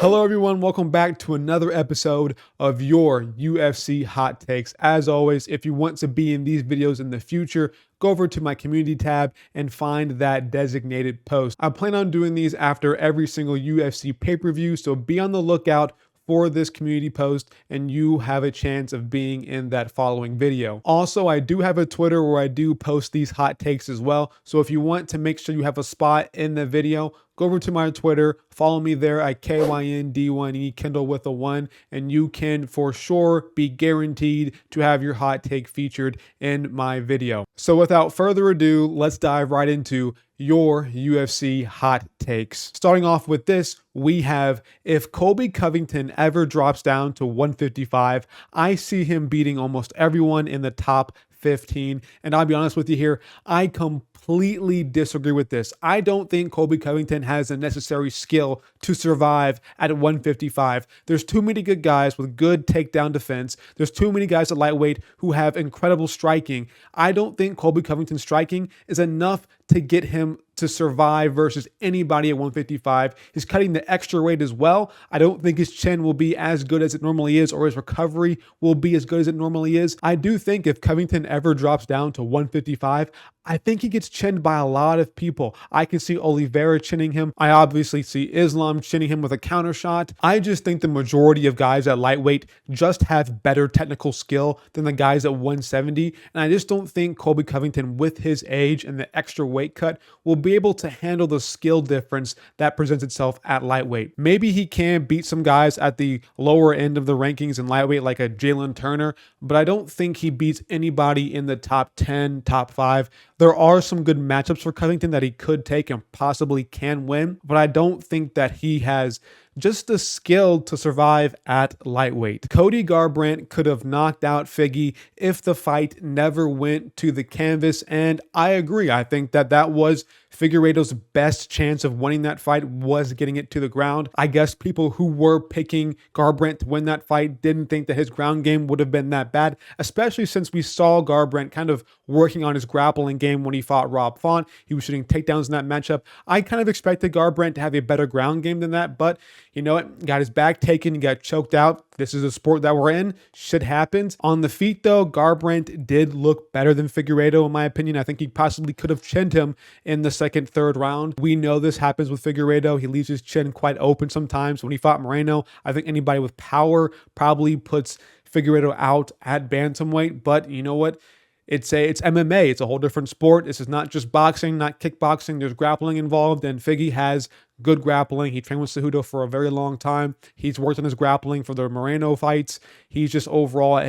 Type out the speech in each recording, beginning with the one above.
Hello everyone, welcome back to another episode of your UFC Hot Takes. As always, if you want to be in these videos in the future, go over to my community tab and find that designated post. I plan on doing these after every single UFC pay-per-view, so be on the lookout for this community post and you have a chance of being in that following video. Also, I do have a Twitter where I do post these hot takes as well. So if you want to make sure you have a spot in the video, go over to my Twitter, follow me there at KYND1E, Kindle with a 1, and you can for sure be guaranteed to have your hot take featured in my video. So without further ado, let's dive right into your UFC hot takes. Starting off with this, we have, if Colby Covington ever drops down to 155, I see him beating almost everyone in the top 15. And I'll be honest with you here, I completely disagree with this. I don't think Colby Covington has the necessary skill to survive at 155. There's too many good guys with good takedown defense. There's too many guys at lightweight who have incredible striking. I don't think Colby Covington's striking is enough to get him to survive versus anybody at 155. He's cutting the extra weight as well. I don't think his chin will be as good as it normally is, or his recovery will be as good as it normally is. I do think if Covington ever drops down to 155, I think he gets chinned by a lot of people. I can see Oliveira chinning him. I obviously see Islam chinning him with a counter shot. I just think the majority of guys at lightweight just have better technical skill than the guys at 170. And I just don't think Colby Covington, with his age and the extra weight cut, will be able to handle the skill difference that presents itself at lightweight. Maybe he can beat some guys at the lower end of the rankings in lightweight like a Jalen Turner, but I don't think he beats anybody in the top 10, top 5. There are some good matchups for Covington that he could take and possibly can win, but I don't think that he has just the skill to survive at lightweight. Cody Garbrandt could have knocked out Figgy if the fight never went to the canvas, and I agree. I think that that was Figueiredo's best chance of winning that fight, was getting it to the ground. I guess people who were picking Garbrandt to win that fight didn't think that his ground game would have been that bad, especially since we saw Garbrandt kind of working on his grappling game when he fought Rob Font. He was shooting takedowns in that matchup. I kind of expected Garbrandt to have a better ground game than that, but you know what? Got his back taken, he got choked out. This is a sport that we're in. Shit happens. On the feet, though, Garbrandt did look better than Figueiredo, in my opinion. I think he possibly could have chinned him in the second, third round. We know this happens with Figueiredo. He leaves his chin quite open sometimes. When he fought Moreno, I think anybody with power probably puts Figueiredo out at bantamweight. But you know what? It's MMA. It's a whole different sport. This is not just boxing, not kickboxing. There's grappling involved, and Figgy has good grappling. He trained with Cejudo for a very long time. He's worked on his grappling for the Moreno fights. He's just overall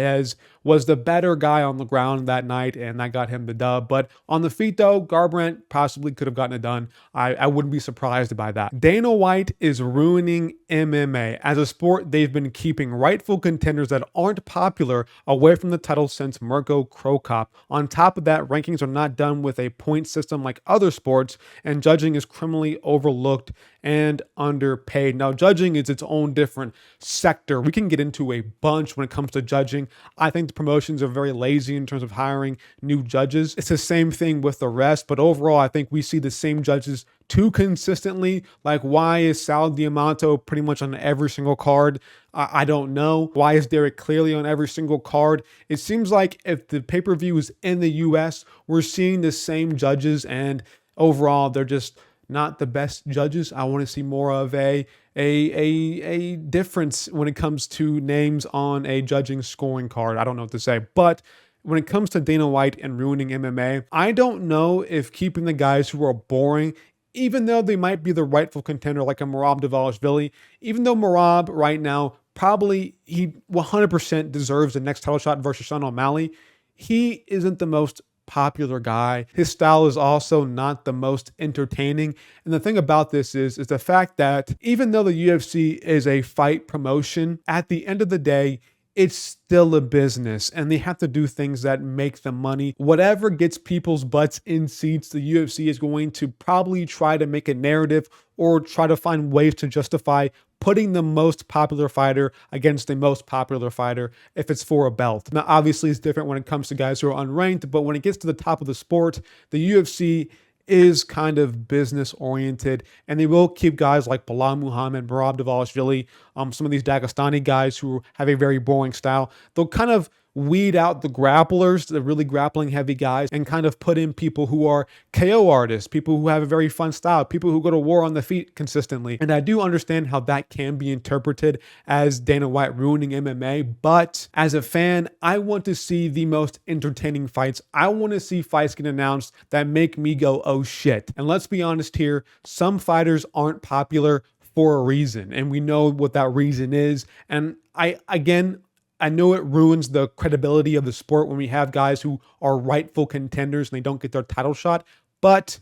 was the better guy on the ground that night, and that got him the dub. But on the feet, though, Garbrandt possibly could have gotten it done. I wouldn't be surprised by that. Dana White is ruining MMA. As a sport, they've been keeping rightful contenders that aren't popular away from the title since Mirko Cro Cop. On top of that, rankings are not done with a point system like other sports, and judging is criminally overlooked and underpaid. Now, judging is its own different sector. We can get into a bunch when it comes to judging. I think the promotions are very lazy in terms of hiring new judges. It's the same thing with the rest, but overall, I think we see the same judges too consistently. Like, why is Sal Diamato pretty much on every single card? I don't know. Why is Derek Clearly on every single card? It seems like if the pay-per-view is in the US, we're seeing the same judges, and overall, they're just not the best judges. I want to see more of a difference when it comes to names on a judging scoring card. I don't know what to say, but when it comes to Dana White and ruining MMA, I don't know if keeping the guys who are boring, even though they might be the rightful contender like a Merab Dvalishvili, even though Merab right now probably he 100% deserves the next title shot versus Sean O'Malley, he isn't the most popular guy. His style is also not the most entertaining. And the thing about this is the fact that even though the UFC is a fight promotion, at the end of the day, it's still a business and they have to do things that make them money. Whatever gets people's butts in seats, the UFC is going to probably try to make a narrative or try to find ways to justify putting the most popular fighter against the most popular fighter if it's for a belt. Now, obviously, it's different when it comes to guys who are unranked, but when it gets to the top of the sport, the UFC is kind of business oriented, and they will keep guys like Bilal Muhammad, Merab Dvalishvili, some of these Dagestani guys who have a very boring style. They'll kind of weed out the grapplers, the really grappling heavy guys, and kind of put in people who are KO artists, people who have a very fun style, people who go to war on the feet consistently. And I do understand how that can be interpreted as Dana White ruining MMA, but as a fan, I want to see the most entertaining fights. I want to see fights get announced that make me go, oh shit. And let's be honest here, some fighters aren't popular for a reason, and we know what that reason is. And I know it ruins the credibility of the sport when we have guys who are rightful contenders and they don't get their title shot, but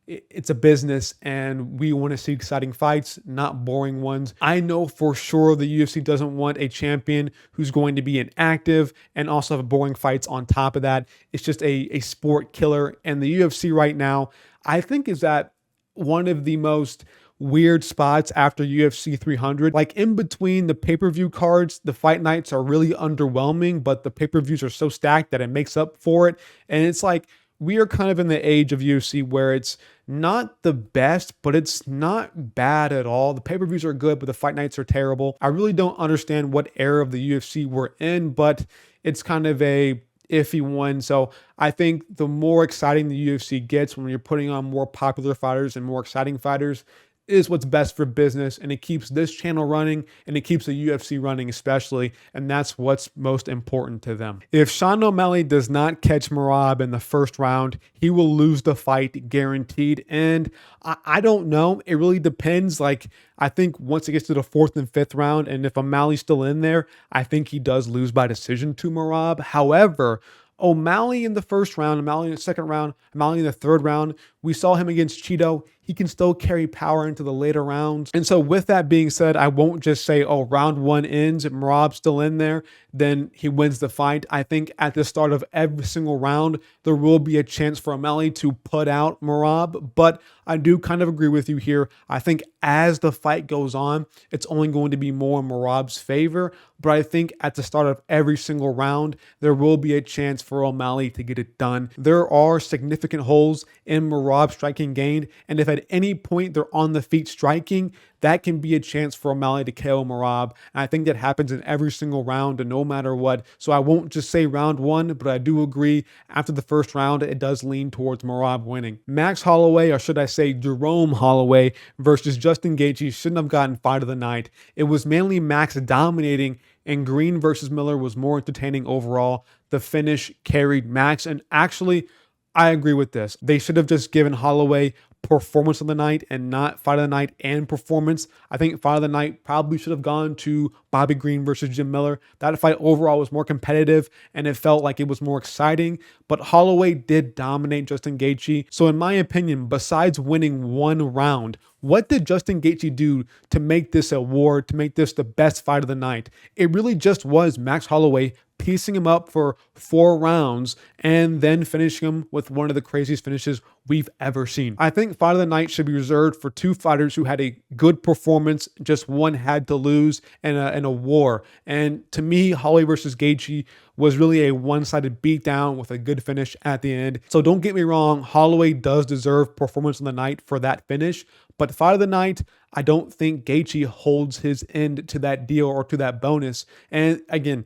it's a business and we want to see exciting fights, not boring ones. I know for sure the UFC doesn't want a champion who's going to be inactive and also have boring fights on top of that. It's just a sport killer. And the UFC right now, I think, is at one of the most weird spots after UFC 300. Like, in between the pay-per-view cards, the fight nights are really underwhelming, but the pay-per-views are so stacked that it makes up for it. And it's like, we are kind of in the age of UFC where it's not the best, but it's not bad at all. The pay-per-views are good, but the fight nights are terrible. I really don't understand what era of the UFC we're in, but it's kind of a iffy one. So I think the more exciting the UFC gets when you're putting on more popular fighters and more exciting fighters is what's best for business, and it keeps this channel running and it keeps the UFC running especially, and that's what's most important to them. If Sean O'Malley does not catch Merab in the first round, he will lose the fight guaranteed, and I don't know. It really depends. Like, I think once it gets to the fourth and fifth round, and if O'Malley's still in there, I think he does lose by decision to Merab. However, O'Malley in the first round, O'Malley in the second round, O'Malley in the third round, we saw him against Cheeto. He can still carry power into the later rounds. And so with that being said, I won't just say, oh, round one ends, Merab's still in there, then he wins the fight. I think at the start of every single round, there will be a chance for O'Malley to put out Merab. But I do kind of agree with you here. I think as the fight goes on, it's only going to be more in Merab's favor. But I think at the start of every single round, there will be a chance for O'Malley to get it done. There are significant holes in Merab's striking game, and if at any point they're on the feet striking, that can be a chance for O'Malley to KO Merab. And I think that happens in every single round and no matter what. So I won't just say round one, but I do agree after the first round, it does lean towards Merab winning. Max Holloway, or should I say Jerome Holloway versus Justin Gaethje, shouldn't have gotten fight of the night. It was mainly Max dominating, and Green versus Miller was more entertaining overall. The finish carried Max, and actually, I agree with this. They should have just given Holloway performance of the night and not fight of the night and performance. I think fight of the night probably should have gone to Bobby Green versus Jim Miller. That fight overall was more competitive and it felt like it was more exciting, but Holloway did dominate Justin Gaethje. So in my opinion, besides winning one round, what did Justin Gaethje do to make this a war, to make this the best fight of the night? It really just was Max Holloway piecing him up for 4 rounds and then finishing him with one of the craziest finishes we've ever seen. I think fight of the night should be reserved for 2 fighters who had a good performance, just one had to lose in a war. And to me, Holloway versus Gaethje was really a one-sided beatdown with a good finish at the end. So don't get me wrong, Holloway does deserve performance of the night for that finish, but fight of the night, I don't think Gaethje holds his end to that deal or to that bonus. And again,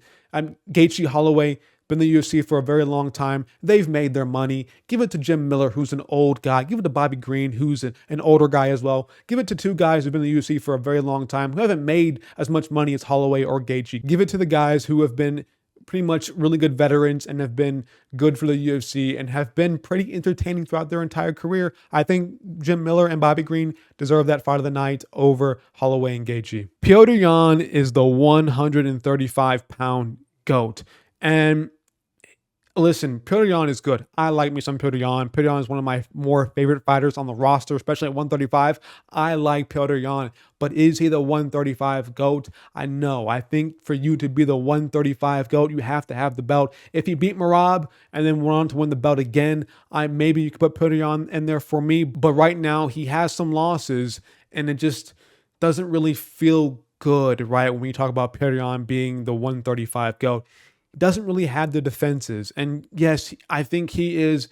Gaethje, Holloway, been in the UFC for a very long time. They've made their money. Give it to Jim Miller, who's an old guy. Give it to Bobby Green, who's an older guy as well. Give it to 2 guys who've been in the UFC for a very long time, who haven't made as much money as Holloway or Gaethje. Give it to the guys who have been pretty much really good veterans and have been good for the UFC and have been pretty entertaining throughout their entire career. I think Jim Miller and Bobby Green deserve that fight of the night over Holloway and Gaethje. Petr Yan is the 135-pound GOAT. And listen, Petr Yan is good. I like me some Petr Yan. Petr Yan is one of my more favorite fighters on the roster, especially at 135. I like Petr Yan, but is he the 135 GOAT? I know. I think for you to be the 135 GOAT, you have to have the belt. If he beat Merab and then went on to win the belt again, maybe you could put Petr Yan in there for me. But right now, he has some losses, and it just doesn't really feel good, right? When you talk about Petr Yan being the 135 GOAT. Doesn't really have the defenses. And yes, I think he is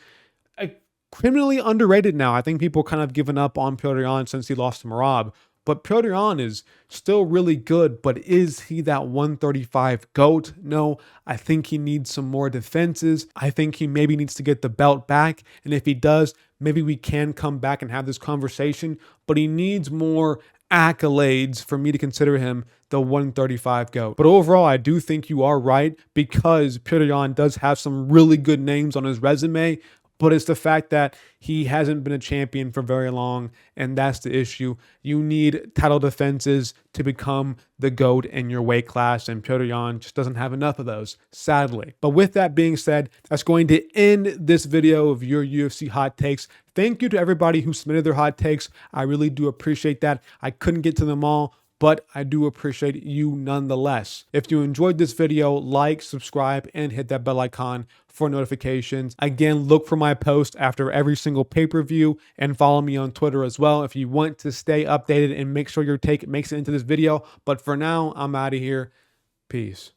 criminally underrated now. I think people kind of given up on Petr Yan since he lost to Morrooz. But Petr Yan is still really good, but is he that 135 GOAT? No, I think he needs some more defenses. I think he maybe needs to get the belt back. And if he does, maybe we can come back and have this conversation. But he needs more accolades for me to consider him the 135 GOAT. But overall, I do think you are right, because Petr Yan does have some really good names on his resume. But it's the fact that he hasn't been a champion for very long, and that's the issue. You need title defenses to become the GOAT in your weight class, and Petr Yan just doesn't have enough of those, sadly. But with that being said, that's going to end this video of your UFC hot takes. Thank you to everybody who submitted their hot takes. I really do appreciate that. I couldn't get to them all, but I do appreciate you nonetheless. If you enjoyed this video, like, subscribe, and hit that bell icon for notifications. Again, look for my post after every single pay-per-view, and follow me on Twitter as well if you want to stay updated and make sure your take makes it into this video. But for now, I'm out of here. Peace.